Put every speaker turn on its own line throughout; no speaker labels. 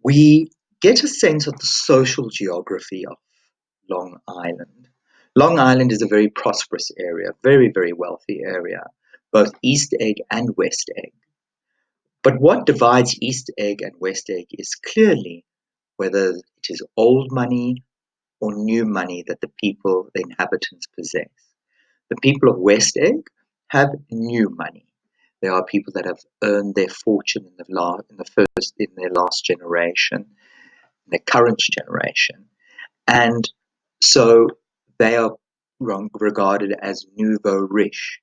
we get a sense of the social geography of Long Island. Long Island is a very prosperous area, very, very wealthy area, both East Egg and West Egg. But what divides East Egg and West Egg is clearly whether it is old money or new money that the people, the inhabitants, possess. The people of West Egg have new money. There are people that have earned their fortune in their last generation, in their current generation, and so they are regarded as nouveau riche.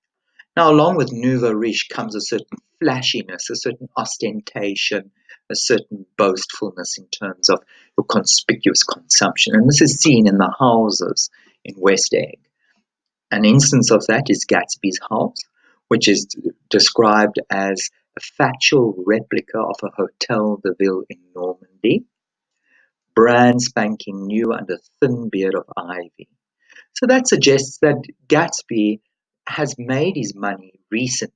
Now, along with nouveau riche comes a certain flashiness, a certain ostentation, a certain boastfulness in terms of your conspicuous consumption, and this is seen in the houses in West Egg. An instance of that is Gatsby's house, which is described as a factual replica of a Hotel de Ville in Normandy, brand spanking new under thin beard of ivy. So that suggests that Gatsby has made his money recently.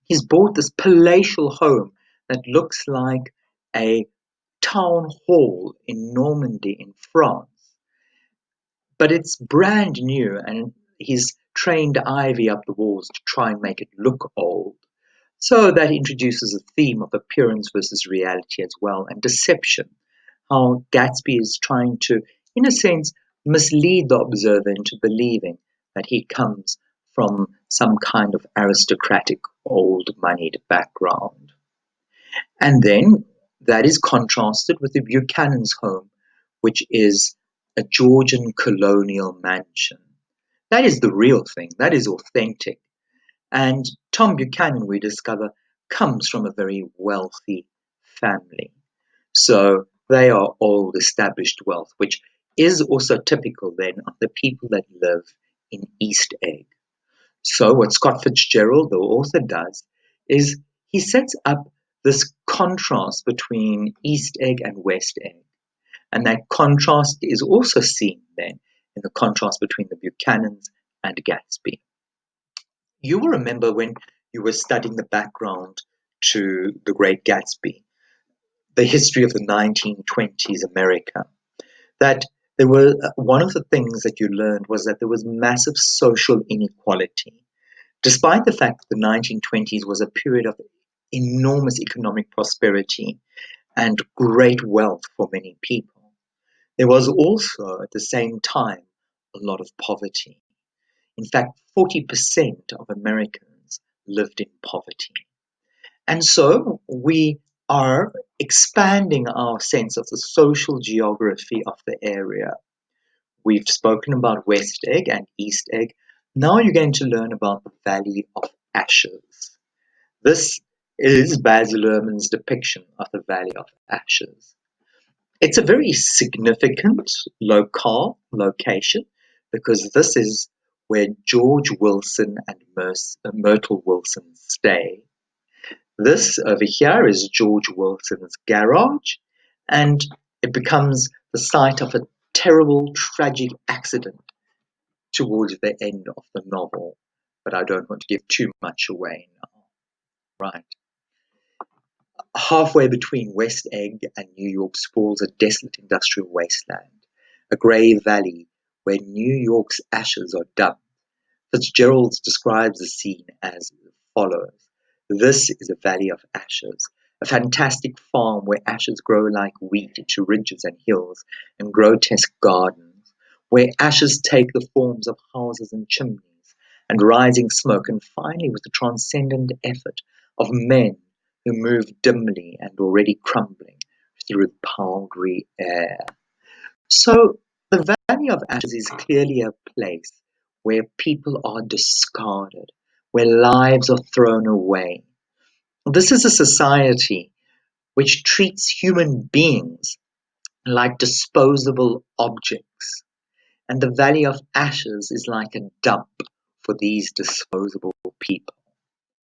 He's bought this palatial home that looks like a town hall in Normandy in France, but it's brand new, and he's trained ivy up the walls to try and make it look old. So that introduces a theme of appearance versus reality as well, and deception. How Gatsby is trying to, in a sense, mislead the observer into believing that he comes from some kind of aristocratic, old moneyed background. And then that is contrasted with the Buchanan's home, which is a Georgian colonial mansion. That is the real thing, that is authentic. And Tom Buchanan, we discover, comes from a very wealthy family. So they are old established wealth, which is also typical then of the people that live in East Egg. So what Scott Fitzgerald, the author, does is he sets up this contrast between East Egg and West Egg. And that contrast is also seen then in the contrast between the Buchanans and Gatsby. You will remember when you were studying the background to The Great Gatsby, the history of the 1920s America, that there were one of the things that you learned was that there was massive social inequality. Despite the fact that the 1920s was a period of enormous economic prosperity and great wealth for many people, there was also at the same time a lot of poverty. In fact, 40% of Americans lived in poverty. And so we are expanding our sense of the social geography of the area. We've spoken about West Egg and East Egg. Now you're going to learn about the Valley of Ashes. This is Baz Luhrmann's depiction of the Valley of Ashes. It's a very significant location because this is where George Wilson and Myrtle Wilson stay. This over here is George Wilson's garage, and it becomes the site of a terrible, tragic accident towards the end of the novel. But I don't want to give too much away now. Right. Halfway between West Egg and New York sprawls a desolate industrial wasteland, a grey valley where New York's ashes are dumped. Fitzgerald describes the scene as follows. This is a valley of ashes, a fantastic farm where ashes grow like wheat into ridges and hills and grotesque gardens, where ashes take the forms of houses and chimneys and rising smoke, and finally with the transcendent effort of men who move dimly and already crumbling through the powdery air. So the Valley of Ashes is clearly a place where people are discarded, where lives are thrown away. This is a society which treats human beings like disposable objects, and the Valley of Ashes is like a dump for these disposable people.